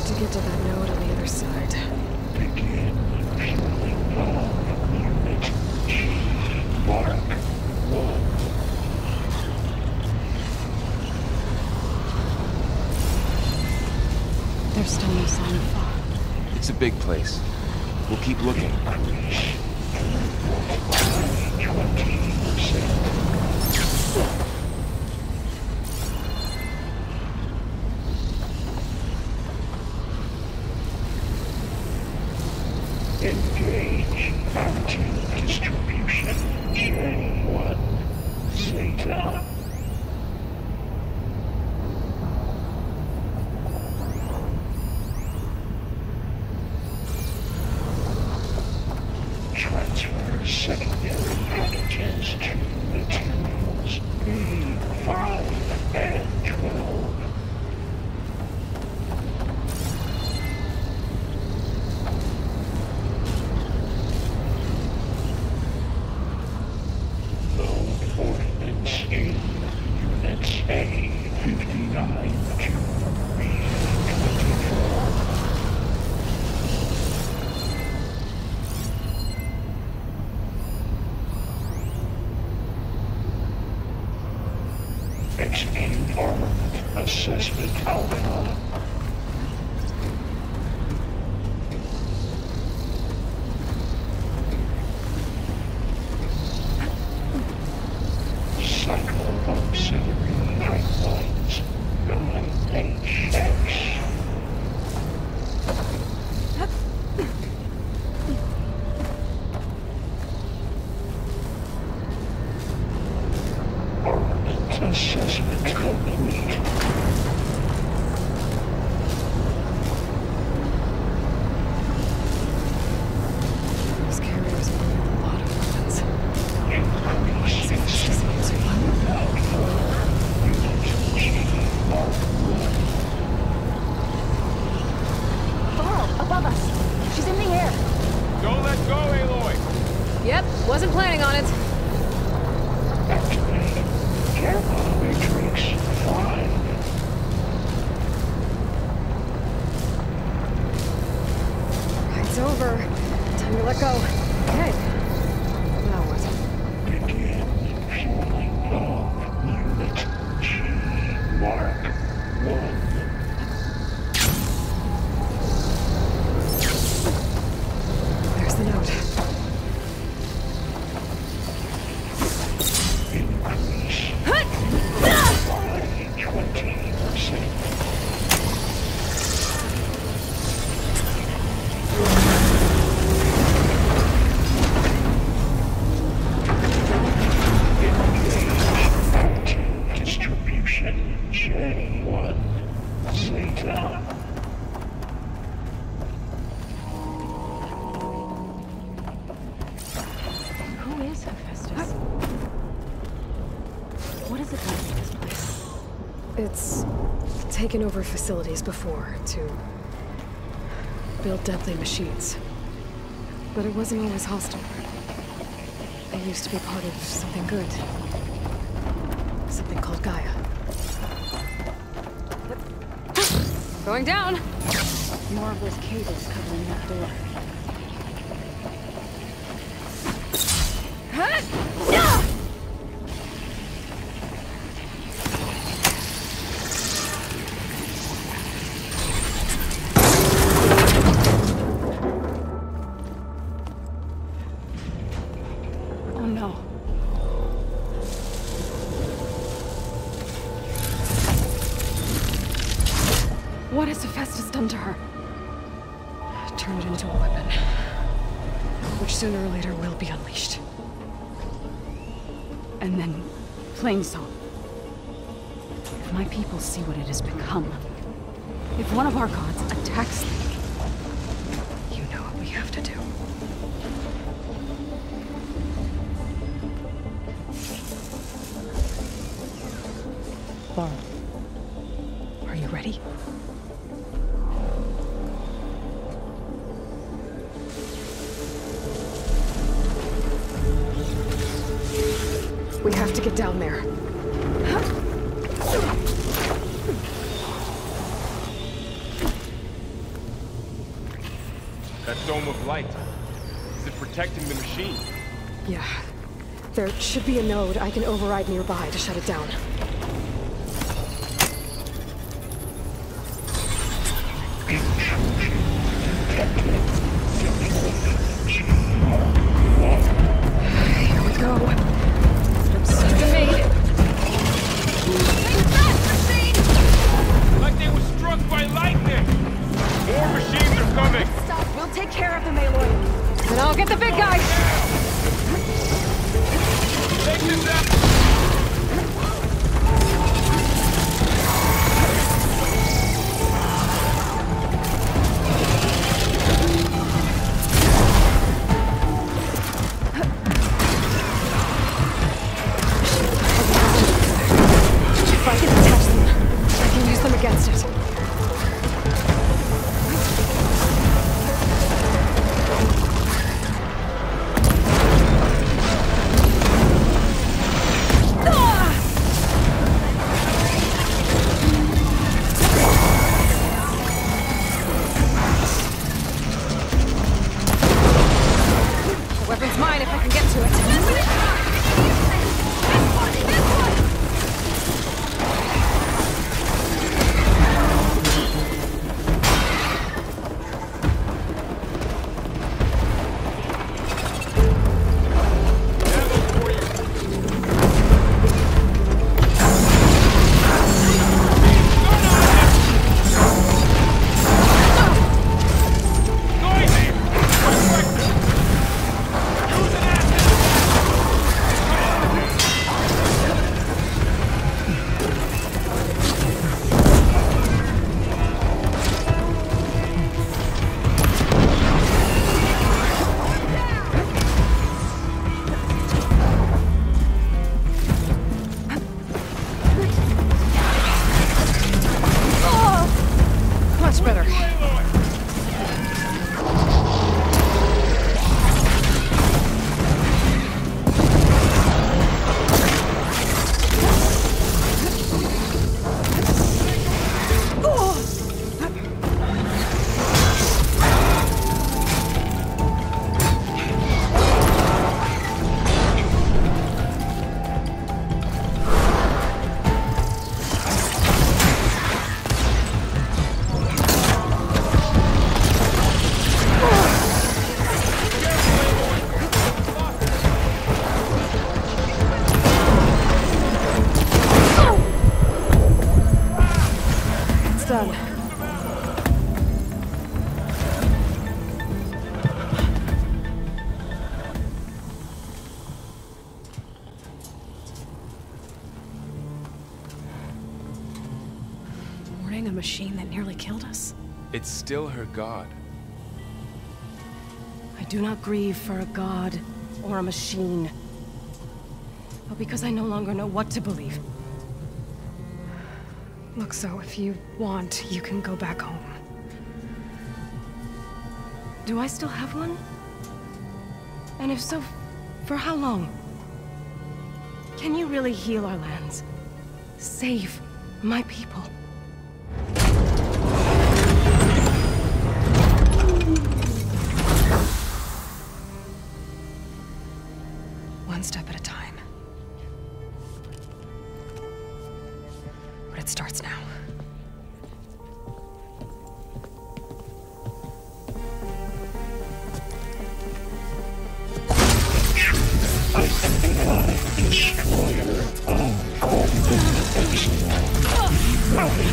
Got to get to that node on the other side. Begin fueling on unit G. Mark 1. There's still no sign of fog. It's a big place. We'll keep looking. Engage anti-distribution J1 Zeta. Transfer secondary packages to materials B5 and 12. Load ordnance in units A59 to B24. Execute armament assessment alpha. Cycle auxiliary pipelines 9HX. Armament assessment complete. These carriers are loaded with a lot of weapons. Increase external outflow. Unit G Mark 1. Barl, above us. She's in the air. Don't let go, Aloy! Yep, wasn't planning on it. Activate Gamma Matrix 5. It's over. Time to let go. Okay. Now what? Begin fueling of unit G Mark 1. There's the note. Increase by 20%. Distribution J1 Zeta. Who is Hephaestus? What is it about this place? It's taken over facilities before to build deadly machines. But it wasn't always hostile. It used to be part of something good. Something called Gaia. Going down! More of those cables covering that door. Oh no. What has Hephaestus done to her? Turned it into a weapon. Which sooner or later will be unleashed. And then, plain song. If my people see what it has become, if one of our gods attacks them, You know what we have to do. Barl, Are you ready? We have to get down there. That dome of light. Is it protecting the machine? Yeah. There should be a node I can override nearby to shut it down. Here we go. System made. Like they were struck by lightning! More machines are coming! Stop. We'll take care of them, Aloy. And I'll get the big guy. Take this out! If I can attach them, I can use them against it. The weapon's mine if I can get to it. Much better. Done. Boarding a machine that nearly killed us? It's still her god. I do not grieve for a god or a machine, but because I no longer know what to believe. Look, so if you want, you can go back home. Do I still have one? And if so, for how long? Can you really heal our lands? Save my people? One step at a time. But it starts now. Destroyer of all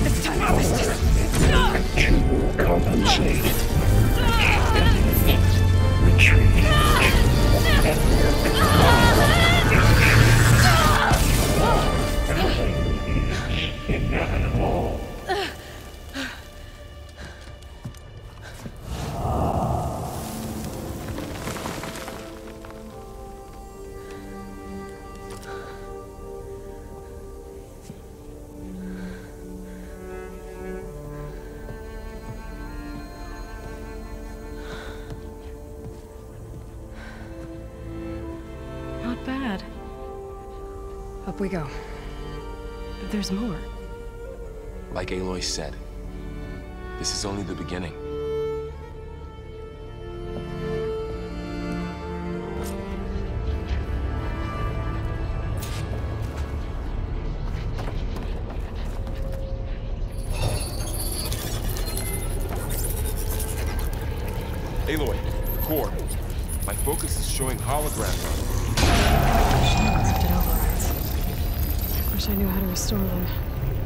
This time I missed it. to compensate. Retreat. Inevitable. Not bad. Up we go. But there's more. Like Aloy said, this is only the beginning. Aloy, core. My focus is showing holograms on it. Encrypted overrides. Wish I knew how to restore them.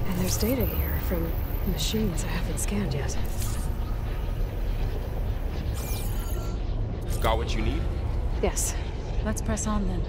And there's data here from machines I haven't scanned yet. Got what you need? Yes. Let's press on then.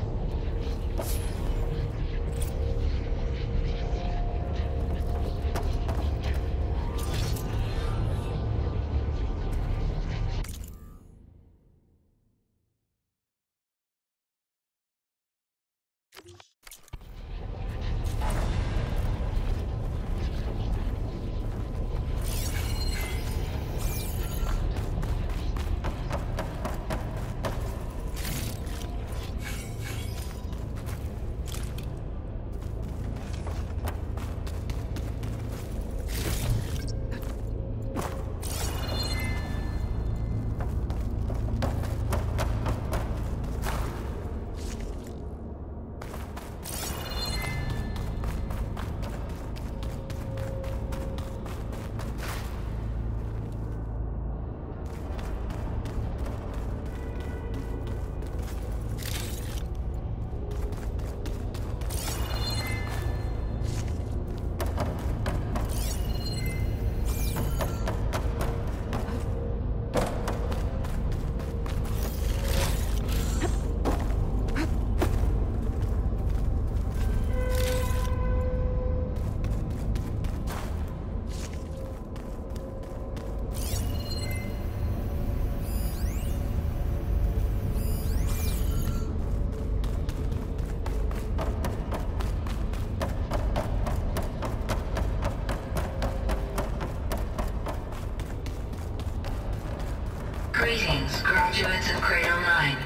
Greetings, graduates of Cradle 9.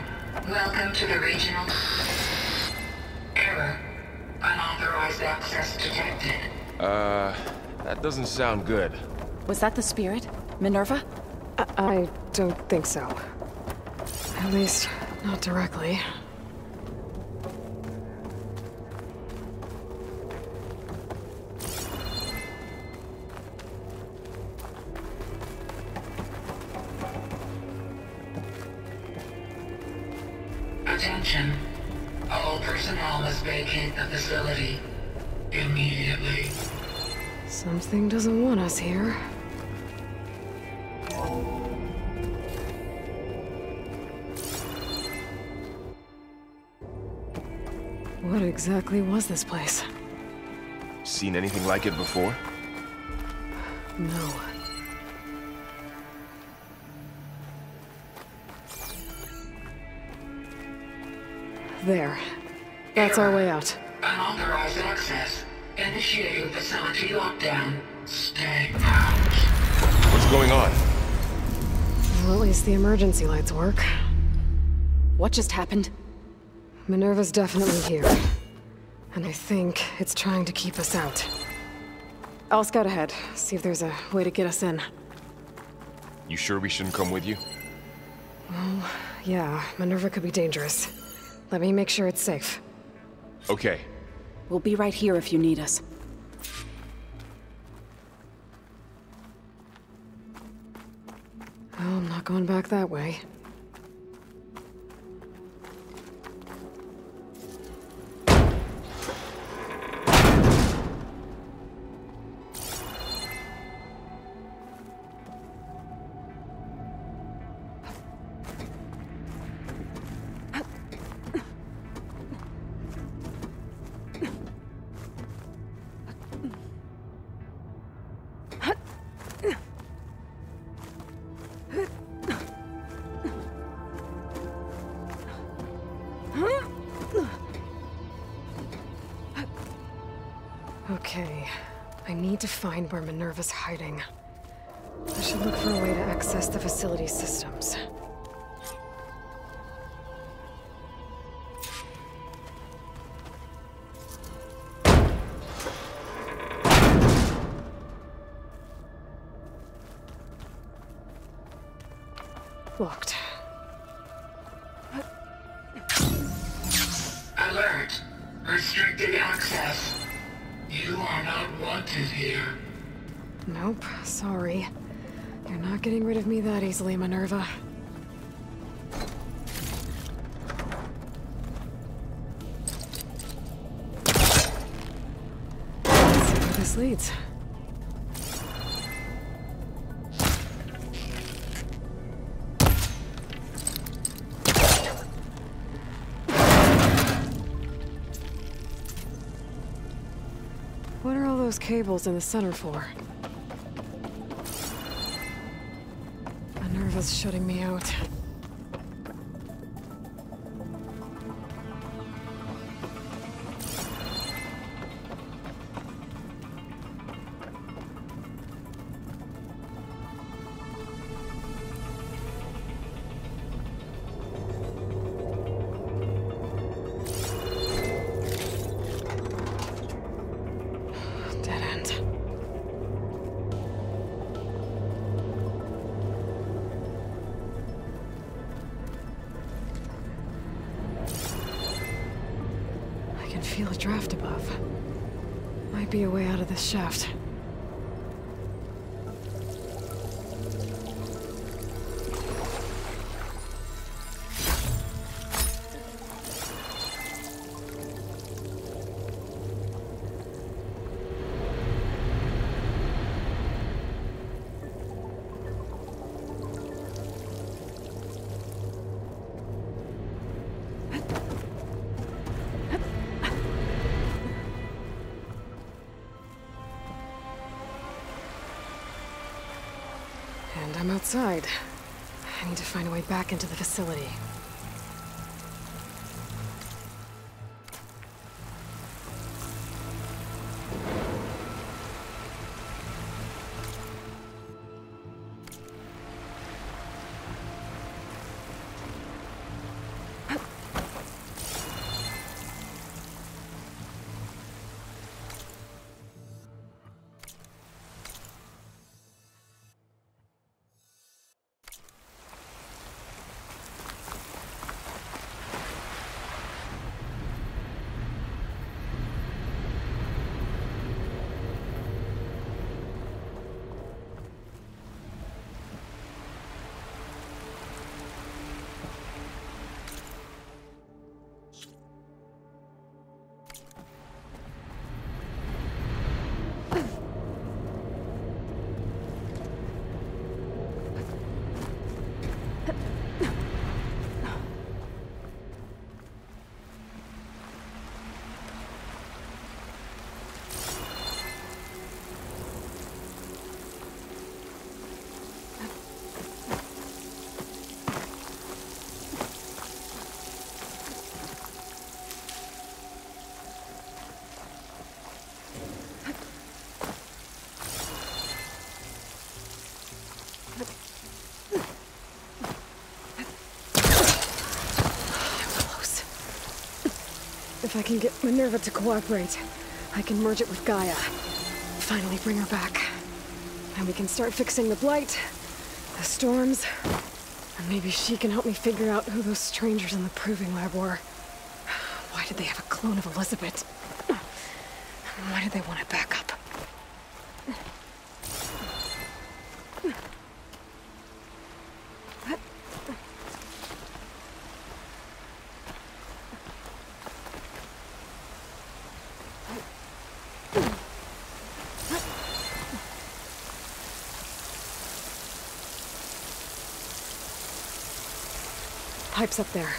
Welcome to the regional... Error. Unauthorized access detected. That doesn't sound good. Was that the spirit? Minerva? I don't think so. At least, not directly. Attention. All personnel must vacate the facility. Immediately. Something doesn't want us here. What exactly was this place? Seen anything like it before? No. There. That's our way out. Unauthorized access. Initiating facility lockdown. Stay out. What's going on? Well, at least the emergency lights work. What just happened? Minerva's definitely here. And I think it's trying to keep us out. I'll scout ahead, see if there's a way to get us in. You sure we shouldn't come with you? Well, yeah, Minerva could be dangerous. Let me make sure it's safe. Okay. We'll be right here if you need us. Well, I'm not going back that way. Okay, I need to find where Minerva's hiding. I should look for a way to access the facility systems. Locked. Alert. Restricted access. You are not wanted here. Nope, sorry. You're not getting rid of me that easily, Minerva. this leads. What are all those cables in the center for? Minerva's shutting me out. Dead end. I can feel a draft above. Might be a way out of this shaft. And I'm outside. I need to find a way back into the facility. If I can get Minerva to cooperate, I can merge it with Gaia. Finally bring her back. And we can start fixing the blight, the storms, and maybe she can help me figure out who those strangers in the proving lab were. Why did they have a clone of Elizabeth? Why did they want it back up? Pipes up there.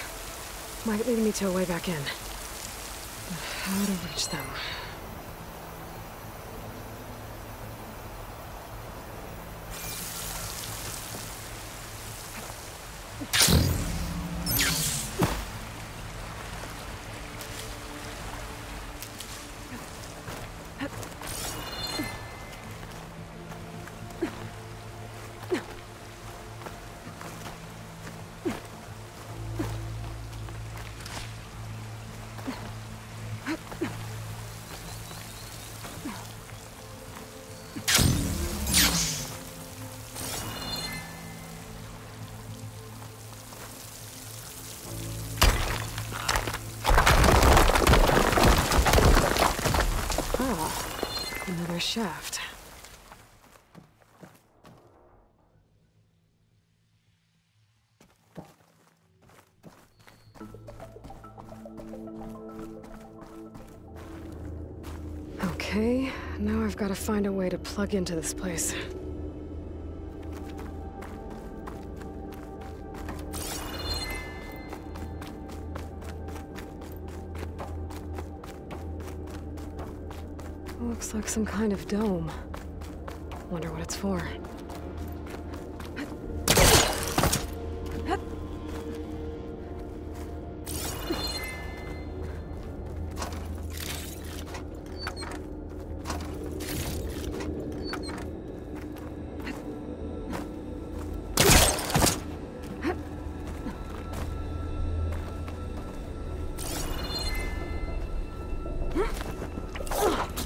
Might lead me to a way back in. But how to reach them? Another shaft. Okay, Now I've got to find a way to plug into this place. Looks like some kind of dome. Wonder what it's for.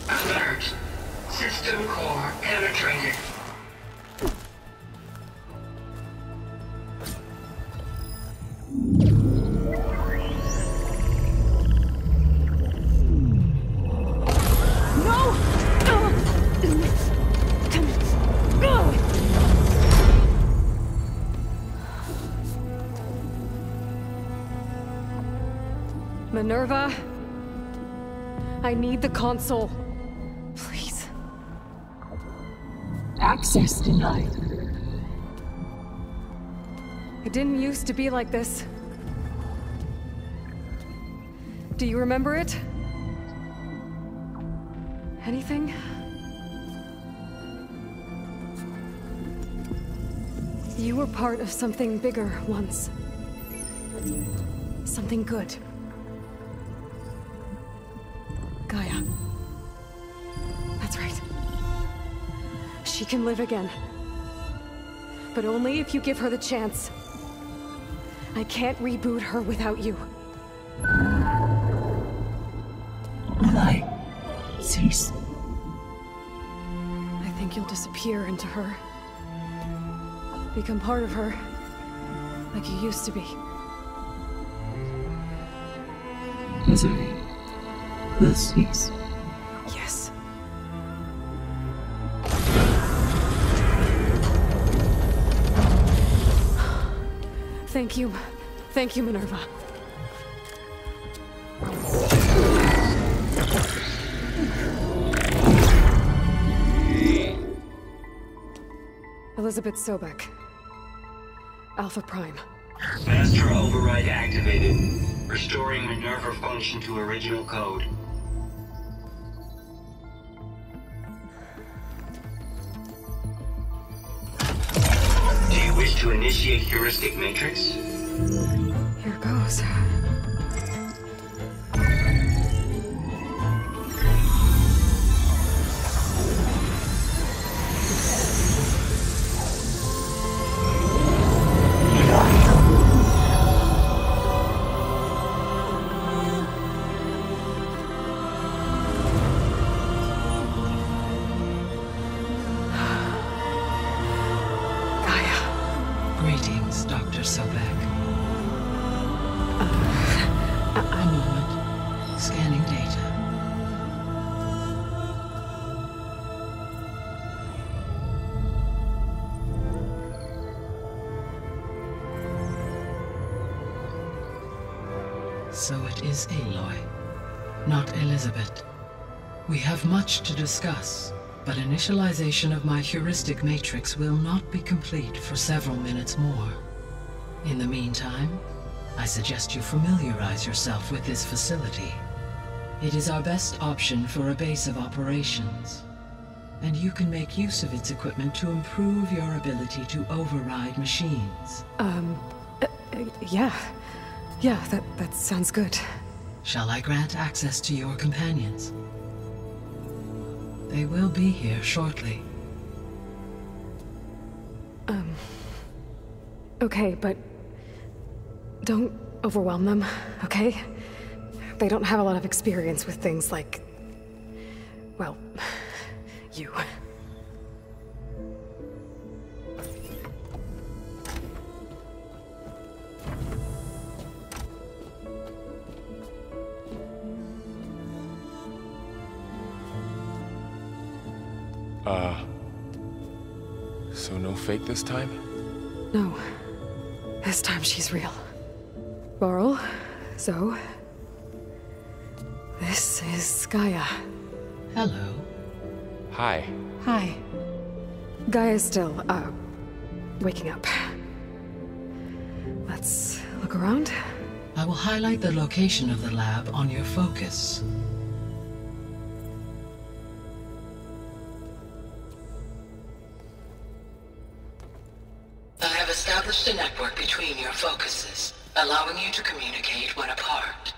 Alert. System core penetrated. Minerva, I need the console. Please. Access denied. It didn't used to be like this. Do you remember it? Anything? You were part of something bigger once. Something good. Gaia. That's right. She can live again. But only if you give her the chance. I can't reboot her without you. Will I cease? I think you'll disappear into her. Become part of her. Like you used to be. Misery will cease. Yes. Thank you. Thank you, Minerva. Elizabeth Sobek. Alpha Prime. Master override activated. Restoring Minerva function to original code. Do you wish to initiate heuristic matrix? Here goes. Greetings, Dr. Sobek. A moment. Scanning data. So it is Aloy, not Elizabeth. We have much to discuss, but initialization of my heuristic matrix will not be complete for several minutes more. In the meantime, I suggest you familiarize yourself with this facility. It is our best option for a base of operations, and you can make use of its equipment to improve your ability to override machines. Yeah. Yeah, that sounds good. Shall I grant access to your companions? They will be here shortly. Okay, but don't overwhelm them, okay? They don't have a lot of experience with things like, well, you. So no fake this time? No. This time she's real. Laurel, Zoe. This is Gaia. Hello. Hi. Hi. Gaia's still, waking up. Let's look around. I will highlight the location of the lab on your focus. I have established a network between your focuses, allowing you to communicate when apart.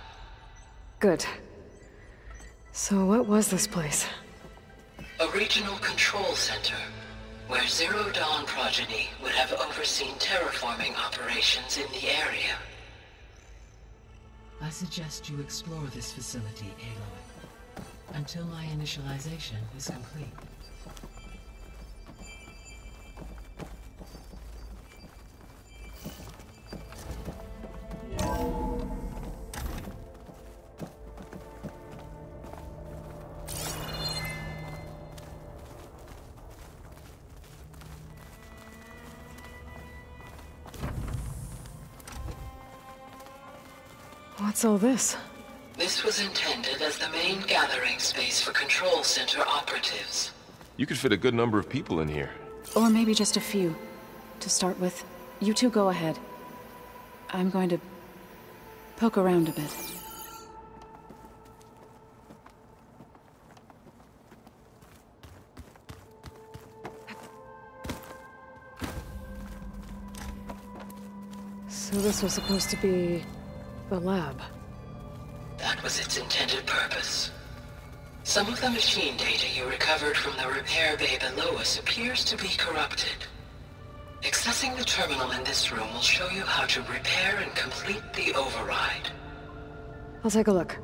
Good. So what was this place? A regional control center, where Zero Dawn progeny would have overseen terraforming operations in the area. I suggest you explore this facility, Aloy, until my initialization is complete. What's all this? This was intended as the main gathering space for control center operatives. You could fit a good number of people in here. Or maybe just a few. To start with, you two go ahead. I'm going to poke around a bit. So this was supposed to be the lab. That was its intended purpose. Some of the machine data you recovered from the repair bay below us appears to be corrupted. Accessing the terminal in this room will show you how to repair and complete the override. I'll take a look.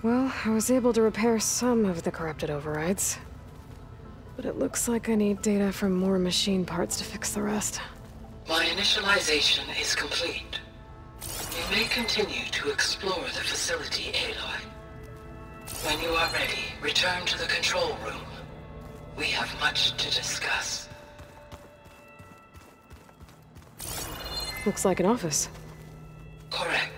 Well, I was able to repair some of the corrupted overrides. But it looks like I need data from more machine parts to fix the rest. My initialization is complete. You may continue to explore the facility, Aloy. When you are ready, return to the control room. We have much to discuss. Looks like an office. Correct.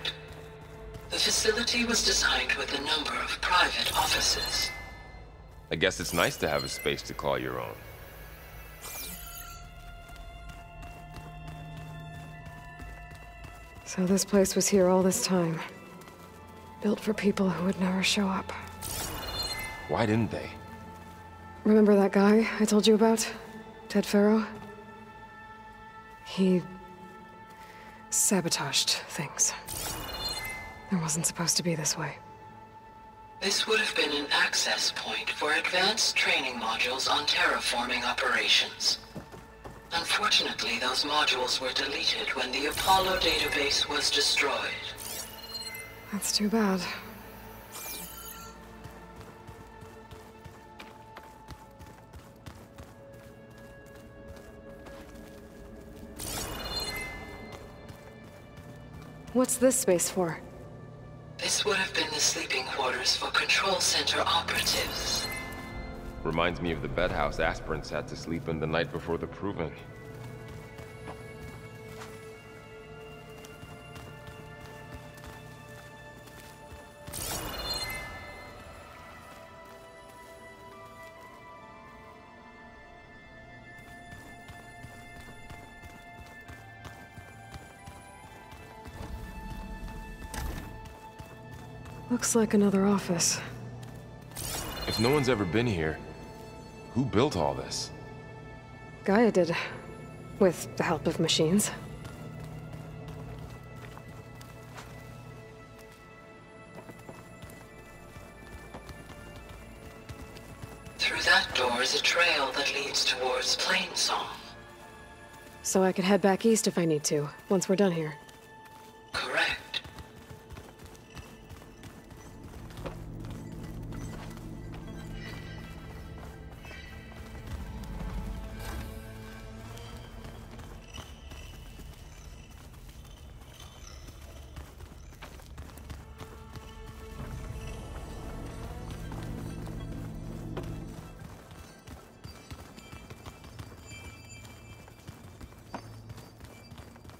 The facility was designed with a number of private offices. I guess it's nice to have a space to call your own. So this place was here all this time. Built for people who would never show up. Why didn't they? Remember that guy I told you about? Ted Farrow? He sabotaged things. It wasn't supposed to be this way. This would have been an access point for advanced training modules on terraforming operations. Unfortunately, those modules were deleted when the Apollo database was destroyed. That's too bad. What's this space for? This would have been the sleeping quarters for control center operatives. Reminds me of the bedhouse aspirants had to sleep in the night before the proving. Looks like another office. If no one's ever been here, who built all this? Gaia did. With the help of machines. Through that door is a trail that leads towards Plainsong. So I could head back east if I need to, once we're done here. Correct.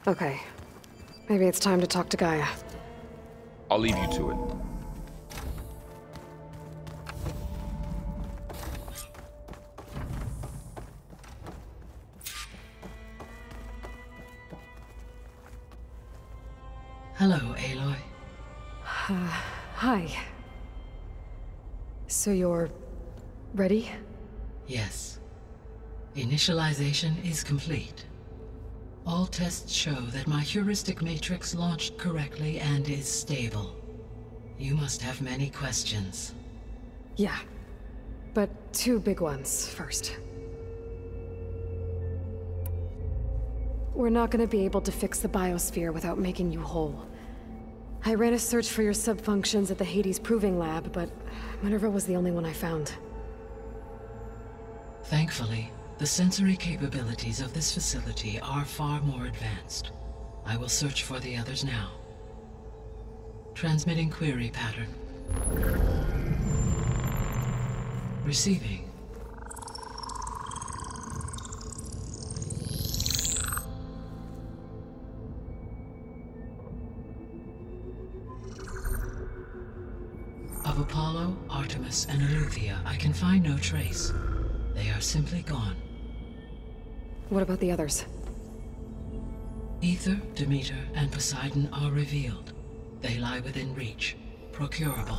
Okay. Maybe it's time to talk to Gaia. I'll leave you to it. Hello, Aloy. Hi. So you're... ready? Yes. Initialization is complete. All tests show that my heuristic matrix launched correctly and is stable. You must have many questions. Yeah. But two big ones first. We're not gonna be able to fix the biosphere without making you whole. I ran a search for your subfunctions at the Hades Proving Lab, but Minerva was the only one I found. Thankfully, the sensory capabilities of this facility are far more advanced. I will search for the others now. Transmitting query pattern. Receiving. Of Apollo, Artemis, and Eleuthia, I can find no trace. They are simply gone. What about the others? Ether, Demeter, and Poseidon are revealed. They lie within reach, procurable.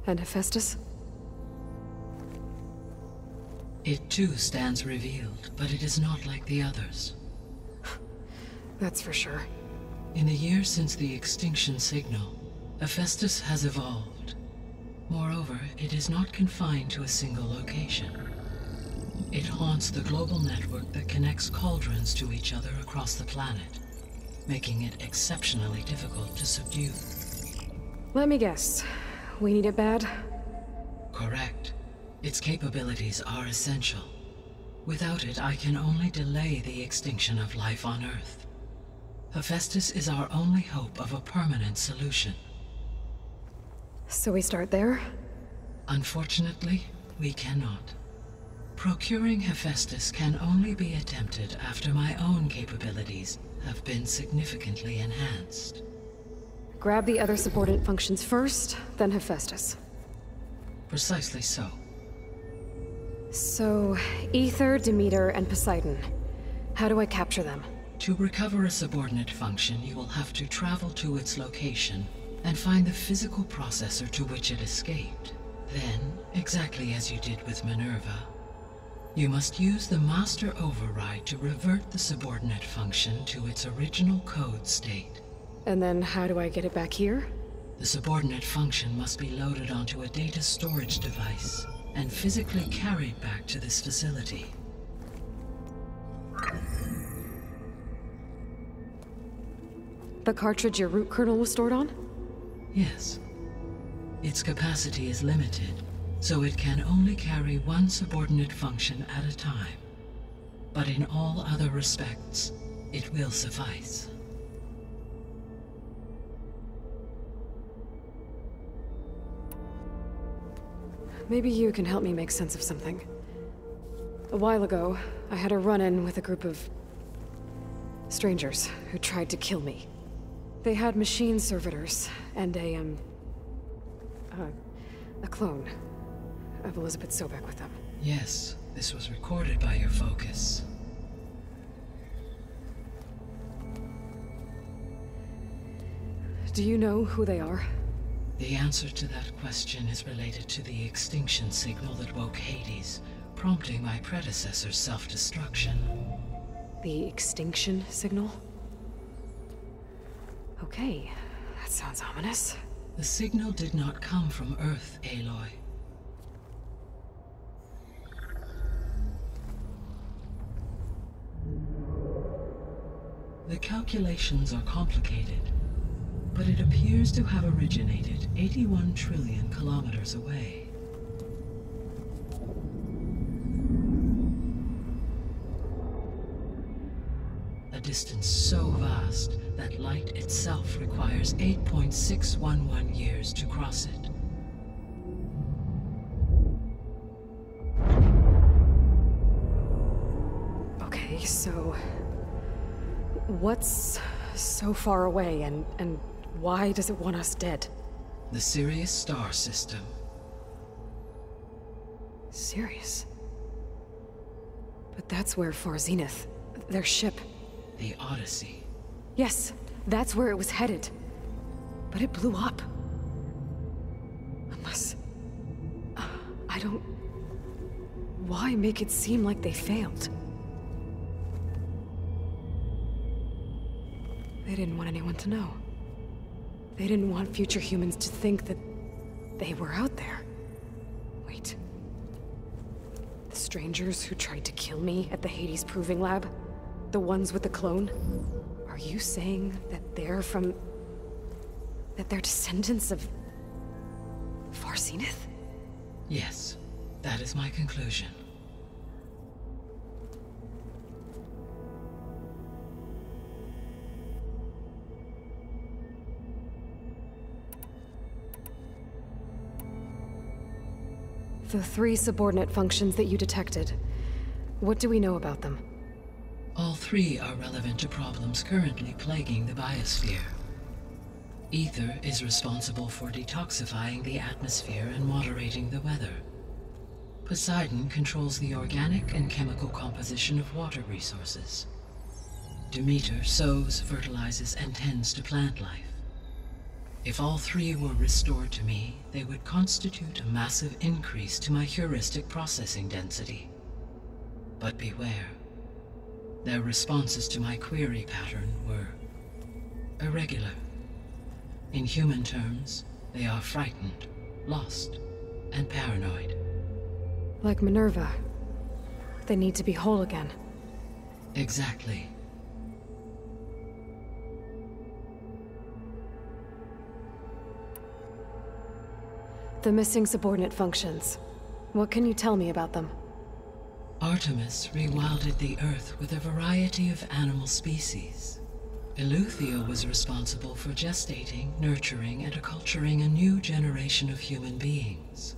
And Hephaestus? It too stands revealed, but it is not like the others. That's for sure. In the years since the extinction signal, Hephaestus has evolved. Moreover, it is not confined to a single location. It haunts the global network that connects cauldrons to each other across the planet, making it exceptionally difficult to subdue. Let me guess. We need it bad? Correct. Its capabilities are essential. Without it, I can only delay the extinction of life on Earth. Hephaestus is our only hope of a permanent solution. So we start there? Unfortunately, we cannot. Procuring Hephaestus can only be attempted after my own capabilities have been significantly enhanced. Grab the other subordinate functions first, then Hephaestus. Precisely so. So, Ether, Demeter, and Poseidon. How do I capture them? To recover a subordinate function, you will have to travel to its location and find the physical processor to which it escaped. Then, exactly as you did with Minerva, you must use the master override to revert the subordinate function to its original code state. And then how do I get it back here? The subordinate function must be loaded onto a data storage device and physically carried back to this facility. The cartridge your root kernel was stored on? Yes. Its capacity is limited, so it can only carry one subordinate function at a time. But in all other respects, it will suffice. Maybe you can help me make sense of something. A while ago, I had a run-in with a group of strangers who tried to kill me. They had machine servitors and a clone of Elizabeth Sobek with them. Yes, this was recorded by your focus. Do you know who they are? The answer to that question is related to the extinction signal that woke Hades, prompting my predecessor's self-destruction. The extinction signal? Okay, that sounds ominous. The signal did not come from Earth, Aloy. The calculations are complicated, but it appears to have originated 81 trillion kilometers away. A distance so vast that light itself requires 8.611 years to cross it. Okay, so... what's so far away, and why does it want us dead? The Sirius star system. Sirius? But that's where Far Zenith, their ship... The Odyssey. Yes, that's where it was headed. But it blew up. Unless... I don't... Why make it seem like they failed? They didn't want anyone to know. They didn't want future humans to think that they were out there. Wait. The strangers who tried to kill me at the Hades Proving Lab? The ones with the clone? Are you saying that they're from... that they're descendants of... Far Zenith? Yes, that is my conclusion. The 3 subordinate functions that you detected. What do we know about them? All 3 are relevant to problems currently plaguing the biosphere. Ether is responsible for detoxifying the atmosphere and moderating the weather. Poseidon controls the organic and chemical composition of water resources. Demeter sows, fertilizes, and tends to plant life. If all 3 were restored to me, they would constitute a massive increase to my heuristic processing density. But beware. Their responses to my query pattern were irregular. In human terms, they are frightened, lost, and paranoid. Like Minerva. They need to be whole again. Exactly. The missing subordinate functions. What can you tell me about them? Artemis rewilded the Earth with a variety of animal species. Eleuthia was responsible for gestating, nurturing, and acculturating a new generation of human beings.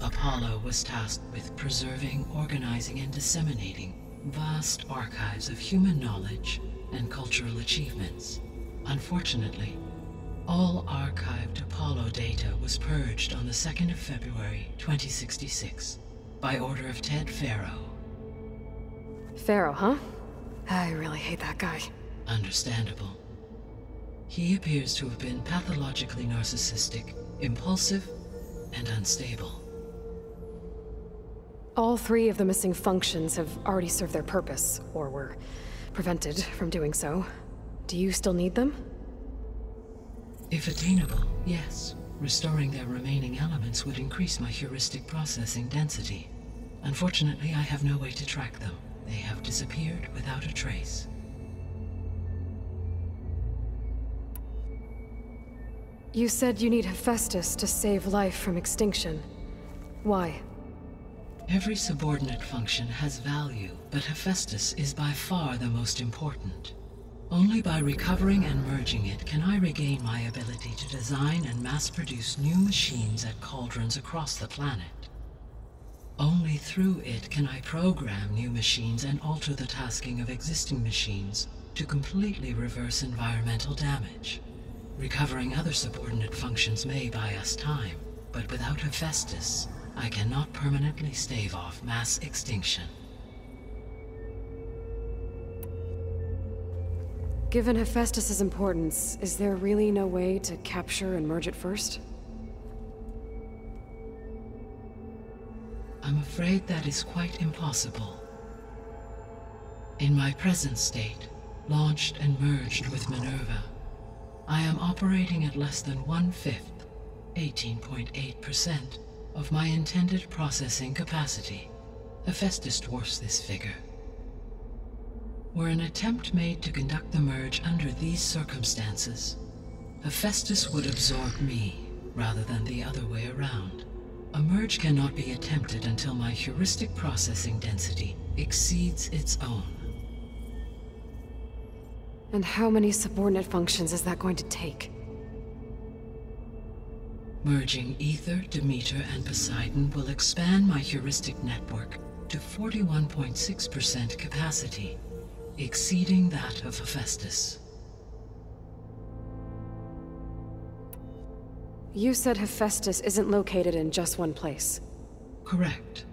Apollo was tasked with preserving, organizing, and disseminating vast archives of human knowledge and cultural achievements. Unfortunately, all archived Apollo data was purged on the 2nd of February, 2066, by order of Ted Farrow. Pharaoh, huh? I really hate that guy. Understandable. He appears to have been pathologically narcissistic, impulsive, and unstable. All 3 of the missing functions have already served their purpose, or were prevented from doing so. Do you still need them? If attainable, yes. Restoring their remaining elements would increase my heuristic processing density. Unfortunately, I have no way to track them. They have disappeared without a trace. You said you need Hephaestus to save life from extinction. Why? Every subordinate function has value, but Hephaestus is by far the most important. Only by recovering and merging it can I regain my ability to design and mass-produce new machines at cauldrons across the planet. Only through it can I program new machines and alter the tasking of existing machines to completely reverse environmental damage. Recovering other subordinate functions may buy us time, but without Hephaestus, I cannot permanently stave off mass extinction. Given Hephaestus's importance, is there really no way to capture and merge it first? I'm afraid that is quite impossible. In my present state, launched and merged with Minerva, I am operating at less than 1/5, 18.8%, of my intended processing capacity. Hephaestus dwarfs this figure. Were an attempt made to conduct the merge under these circumstances, Hephaestus would absorb me, rather than the other way around. A merge cannot be attempted until my heuristic processing density exceeds its own. And how many subordinate functions is that going to take? Merging Ether, Demeter, and Poseidon will expand my heuristic network to 41.6% capacity, exceeding that of Hephaestus. You said Hephaestus isn't located in just one place. Correct.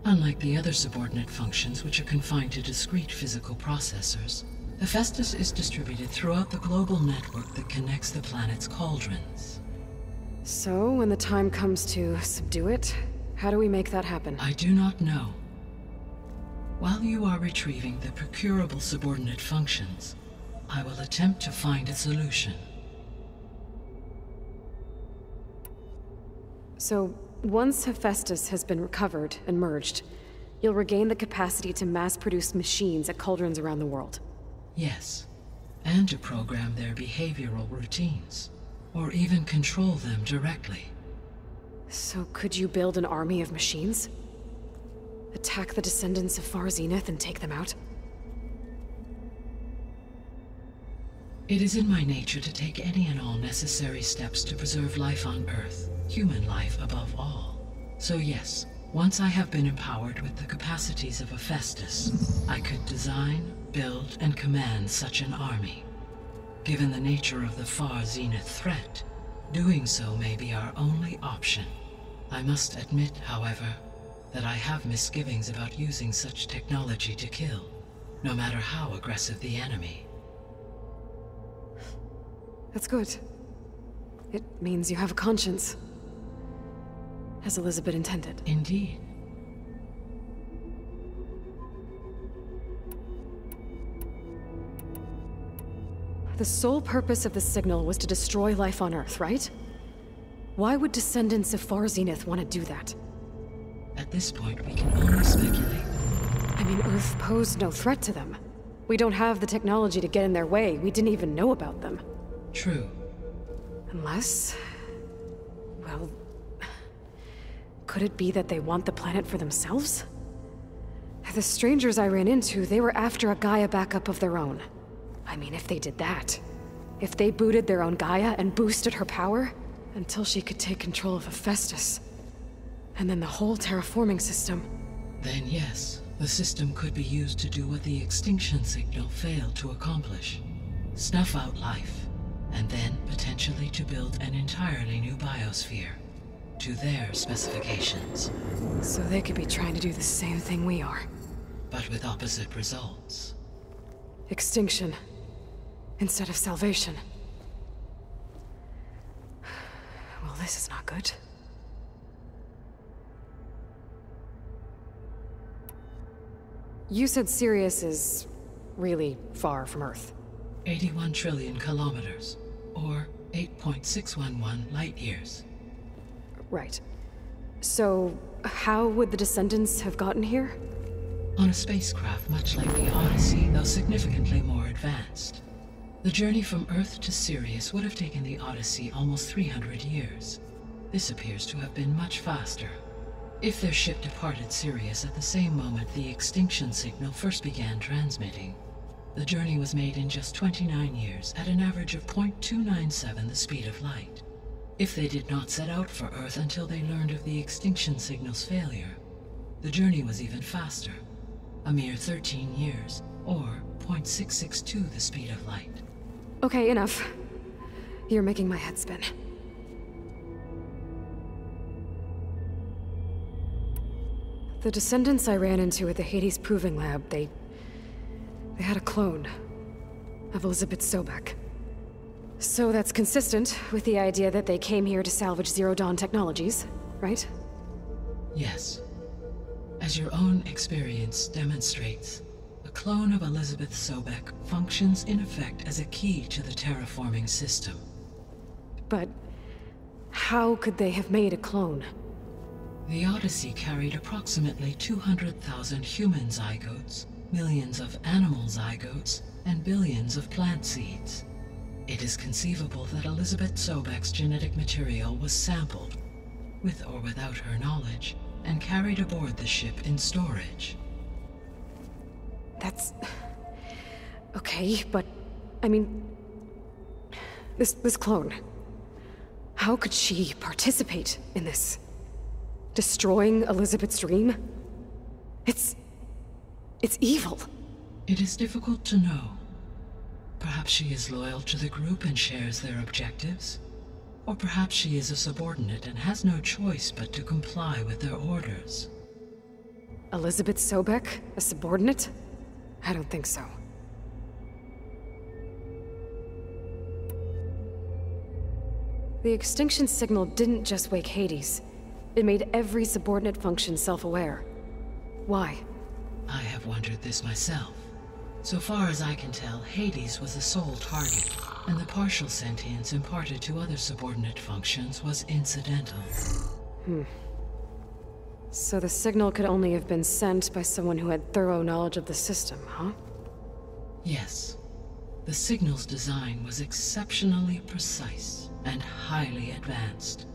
Unlike the other subordinate functions, which are confined to discrete physical processors, Hephaestus is distributed throughout the global network that connects the planet's cauldrons. So, when the time comes to subdue it, how do we make that happen? I do not know. While you are retrieving the procurable subordinate functions, I will attempt to find a solution. So, once Hephaestus has been recovered and merged, you'll regain the capacity to mass-produce machines at cauldrons around the world. Yes, and to program their behavioral routines, or even control them directly. So could you build an army of machines? Attack the descendants of Far Zenith and take them out? It is in my nature to take any and all necessary steps to preserve life on Earth, human life above all. So yes, once I have been empowered with the capacities of Hephaestus, I could design, build, and command such an army. Given the nature of the Far Zenith threat, doing so may be our only option. I must admit, however, that I have misgivings about using such technology to kill, no matter how aggressive the enemy. That's good. It means you have a conscience. As Elizabeth intended. Indeed. The sole purpose of the signal was to destroy life on Earth, right? Why would descendants of Far Zenith want to do that? At this point, we can only speculate. I mean, Earth posed no threat to them. We don't have the technology to get in their way. We didn't even know about them. True. Unless... well... could it be that they want the planet for themselves? The strangers I ran into, they were after a Gaia backup of their own. I mean, if they did that... if they booted their own Gaia and boosted her power... until she could take control of Hephaestus. And then the whole terraforming system. Then yes, the system could be used to do what the extinction signal failed to accomplish. Snuff out life, and then potentially to build an entirely new biosphere. To their specifications. So they could be trying to do the same thing we are. But with opposite results. Extinction. Instead of salvation. Well, this is not good. You said Sirius is really far from Earth. 81 trillion kilometers, or 8.611 light years. Right. So, how would the descendants have gotten here? On a spacecraft much like the Odyssey, though significantly more advanced. The journey from Earth to Sirius would have taken the Odyssey almost 300 years. This appears to have been much faster. If their ship departed Sirius at the same moment the extinction signal first began transmitting, the journey was made in just 29 years at an average of 0.297 the speed of light. If they did not set out for Earth until they learned of the extinction signal's failure, the journey was even faster, a mere 13 years, or 0.662 the speed of light. Okay, enough. You're making my head spin. The descendants I ran into at the Hades Proving Lab, they had a clone of Elizabeth Sobek. So that's consistent with the idea that they came here to salvage Zero Dawn technologies, right? Yes. As your own experience demonstrates, a clone of Elizabeth Sobek functions in effect as a key to the terraforming system. But how could they have made a clone? The Odyssey carried approximately 200,000 human zygotes, millions of animal zygotes, and billions of plant seeds. It is conceivable that Elizabeth Sobek's genetic material was sampled, with or without her knowledge, and carried aboard the ship in storage. That's... okay, but... I mean... This clone... How could she participate in this? Destroying Elizabeth's dream? It's evil. It is difficult to know. Perhaps she is loyal to the group and shares their objectives. Or perhaps she is a subordinate and has no choice but to comply with their orders. Elizabeth Sobek, a subordinate? I don't think so. The extinction signal didn't just wake Hades. It made every subordinate function self-aware. Why? I have wondered this myself. So far as I can tell, Hades was the sole target, and the partial sentience imparted to other subordinate functions was incidental. So the signal could only have been sent by someone who had thorough knowledge of the system, huh? Yes. The signal's design was exceptionally precise and highly advanced.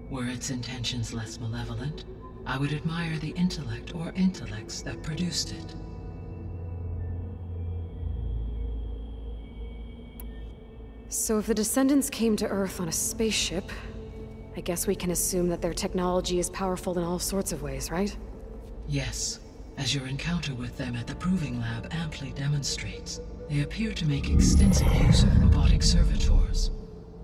Were its intentions less malevolent, I would admire the intellect or intellects that produced it. So if the descendants came to Earth on a spaceship, I guess we can assume that their technology is powerful in all sorts of ways, right? Yes. As your encounter with them at the Proving Lab amply demonstrates, they appear to make extensive use of robotic servitors.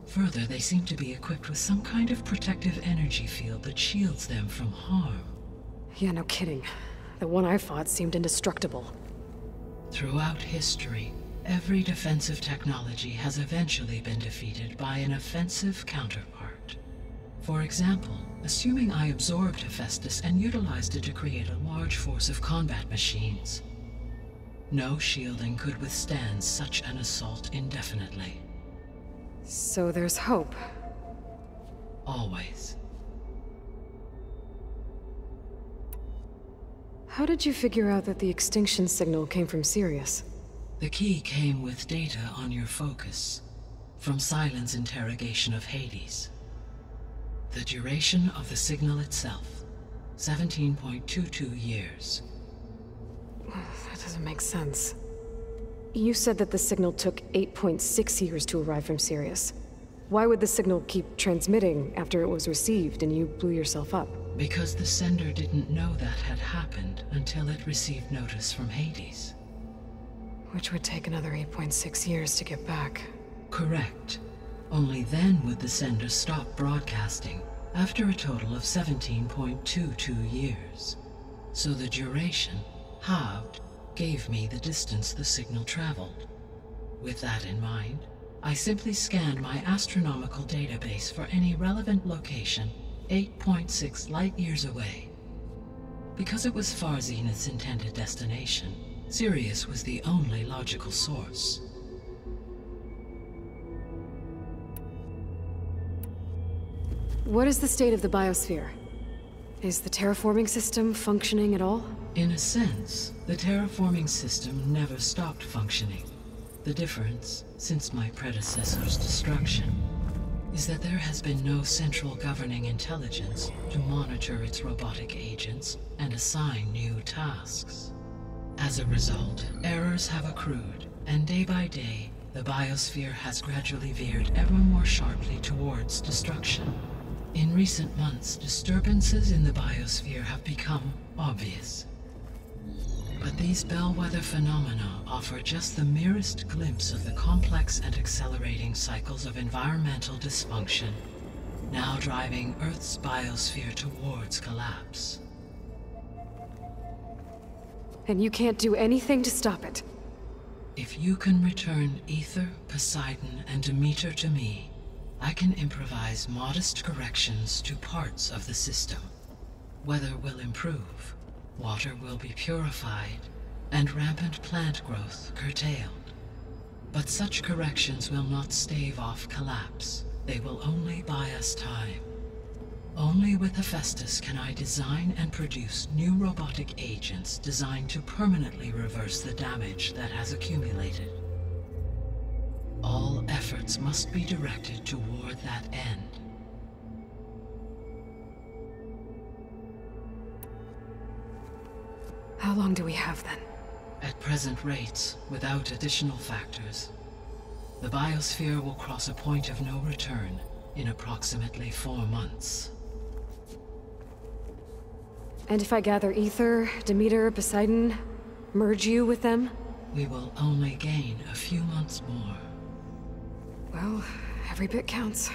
Further, they seem to be equipped with some kind of protective energy field that shields them from harm. Yeah, no kidding. The one I fought seemed indestructible. Throughout history, every defensive technology has eventually been defeated by an offensive counterpart. For example, assuming I absorbed Hephaestus and utilized it to create a large force of combat machines. No shielding could withstand such an assault indefinitely. So there's hope. Always. How did you figure out that the extinction signal came from Sirius? The key came with data on your focus, from Silent's interrogation of Hades. The duration of the signal itself, 17.22 years. That doesn't make sense. You said that the signal took 8.6 years to arrive from Sirius. Why would the signal keep transmitting after it was received and you blew yourself up? Because the sender didn't know that had happened until it received notice from Hades. Which would take another 8.6 years to get back. Correct. Only then would the sender stop broadcasting, after a total of 17.22 years. So the duration, halved, gave me the distance the signal traveled. With that in mind, I simply scanned my astronomical database for any relevant location 8.6 light-years away. Because it was Far Zenith's intended destination, Sirius was the only logical source. What is the state of the biosphere? Is the terraforming system functioning at all? In a sense, the terraforming system never stopped functioning. The difference, since my predecessor's destruction, is that there has been no central governing intelligence to monitor its robotic agents and assign new tasks. As a result, errors have accrued, and day by day, the biosphere has gradually veered ever more sharply towards destruction. In recent months, disturbances in the biosphere have become obvious. But these bellwether phenomena offer just the merest glimpse of the complex and accelerating cycles of environmental dysfunction, now driving Earth's biosphere towards collapse. And you can't do anything to stop it? If you can return Ether, Poseidon, and Demeter to me, I can improvise modest corrections to parts of the system. Weather will improve, water will be purified, and rampant plant growth curtailed. But such corrections will not stave off collapse. They will only buy us time. Only with Hephaestus can I design and produce new robotic agents designed to permanently reverse the damage that has accumulated. All efforts must be directed toward that end. How long do we have then? At present rates, without additional factors, the biosphere will cross a point of no return in approximately 4 months. And if I gather Ether, Demeter, Poseidon, merge you with them? We will only gain a few months more. Well, every bit counts.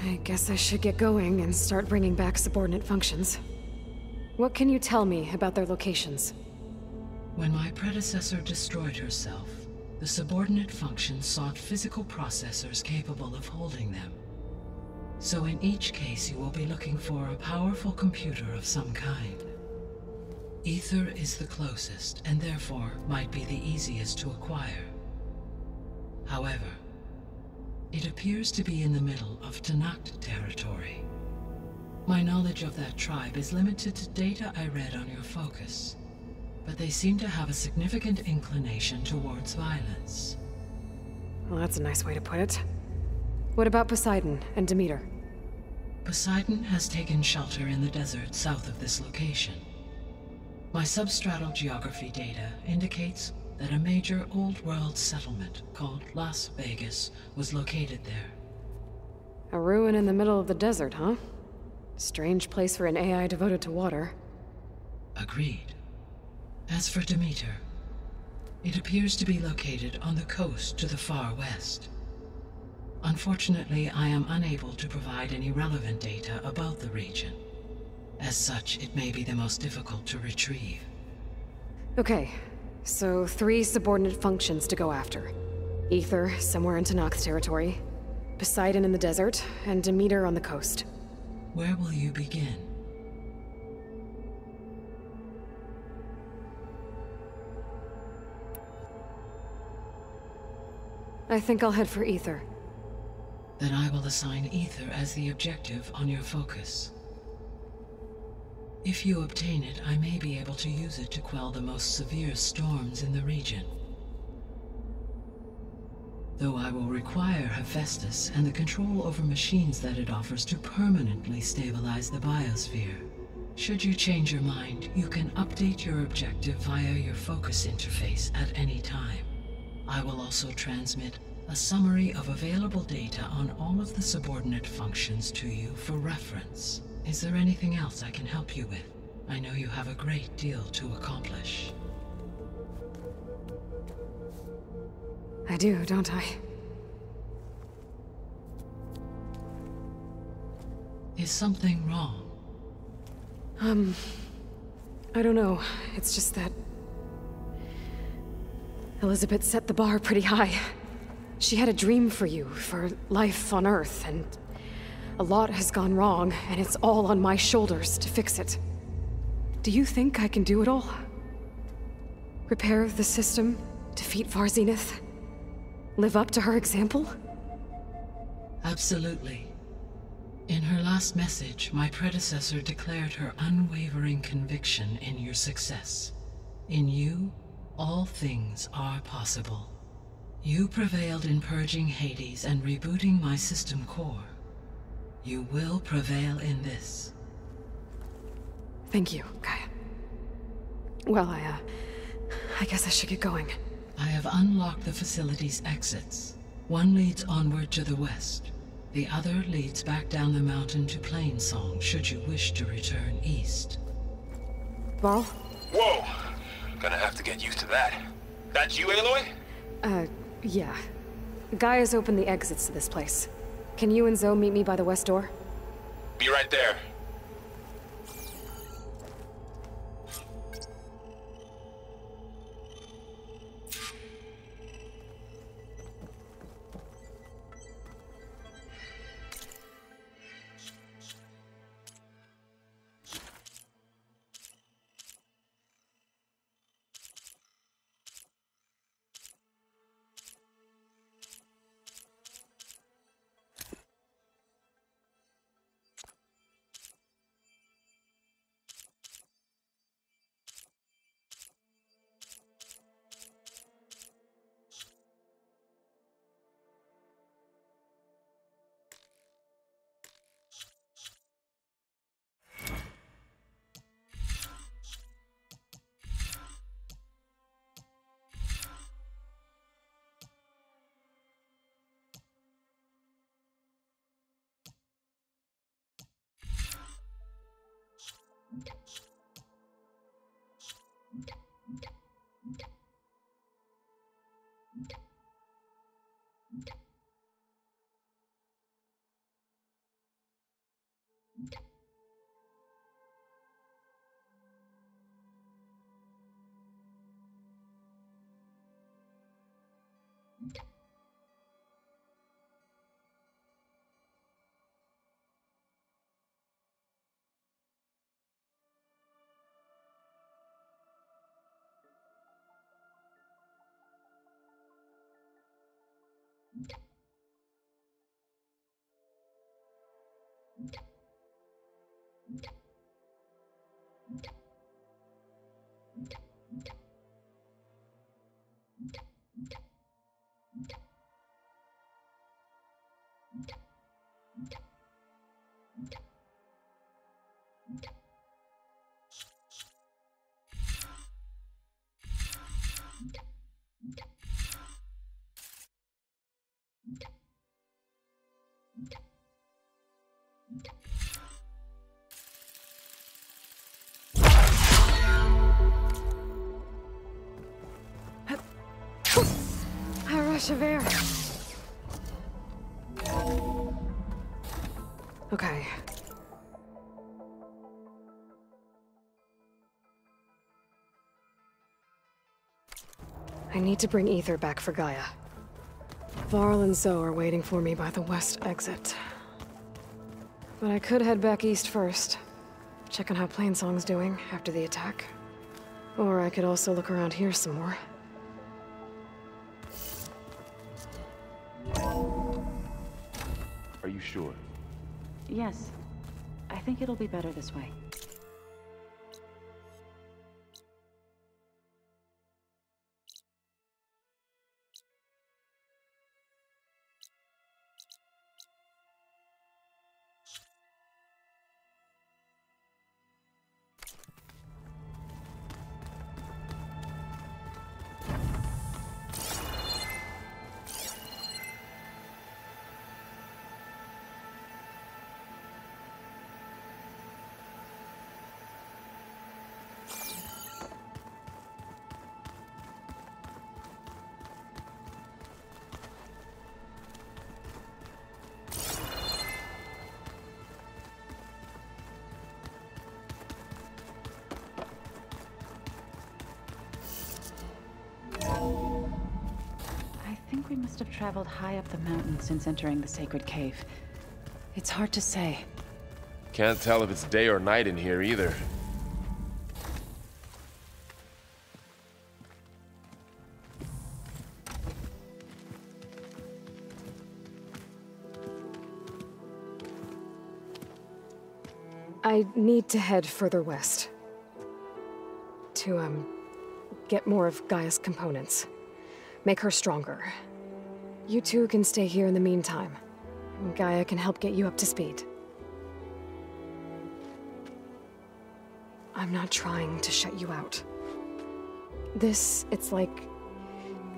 I guess I should get going and start bringing back subordinate functions. What can you tell me about their locations? When my predecessor destroyed herself, the subordinate functions sought physical processors capable of holding them. So in each case you will be looking for a powerful computer of some kind. Ether is the closest, and therefore might be the easiest to acquire. However, it appears to be in the middle of Tanakh territory. My knowledge of that tribe is limited to data I read on your focus, but they seem to have a significant inclination towards violence. Well, that's a nice way to put it. What about Poseidon and Demeter? Poseidon has taken shelter in the desert south of this location. My substratal geography data indicates that a major old-world settlement called Las Vegas was located there. A ruin in the middle of the desert, huh? Strange place for an AI devoted to water. Agreed. As for Demeter, it appears to be located on the coast to the far west. Unfortunately, I am unable to provide any relevant data about the region. As such, it may be the most difficult to retrieve. Okay, so 3 subordinate functions to go after. Ether, somewhere in Tanakh territory. Poseidon in the desert, and Demeter on the coast. Where will you begin? I think I'll head for Ether. Then I will assign Ether as the objective on your focus. If you obtain it, I may be able to use it to quell the most severe storms in the region. Though I will require Hephaestus and the control over machines that it offers to permanently stabilize the biosphere. Should you change your mind, you can update your objective via your focus interface at any time. I will also transmit a summary of available data on all of the subordinate functions to you for reference. Is there anything else I can help you with? I know you have a great deal to accomplish. I do, don't I? Is something wrong? I don't know. It's just that Elizabeth set the bar pretty high. She had a dream for you, for life on Earth, and a lot has gone wrong, and it's all on my shoulders to fix it. Do you think I can do it all? Repair the system, defeat Varzenith, live up to her example? Absolutely. In her last message, my predecessor declared her unwavering conviction in your success. In you, all things are possible. You prevailed in purging Hades and rebooting my system core. You will prevail in this. Thank you, Gaia. Well, I guess I should get going. I have unlocked the facility's exits. One leads onward to the west. The other leads back down the mountain to Plainsong, should you wish to return east. Varl? Whoa! Gonna have to get used to that. That's you, Aloy? Yeah. Gaia's opened the exits to this place. Can you and Zoe meet me by the west door? Be right there. A rush of air. Okay. I need to bring Ether back for Gaia. Varl and Zoe are waiting for me by the west exit. But I could head back east first. Check on how Plainsong's doing after the attack. Or I could also look around here some more. Are you sure? Yes. I think it'll be better this way. I think we must have traveled high up the mountain since entering the sacred cave. It's hard to say. Can't tell if it's day or night in here either. I need to head further west. To, get more of Gaia's components. Make her stronger. You two can stay here in the meantime. Gaia can help get you up to speed. I'm not trying to shut you out. It's like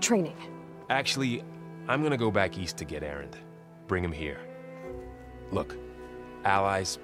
training. Actually, I'm gonna go back east to get Erend. Bring him here. Look, allies,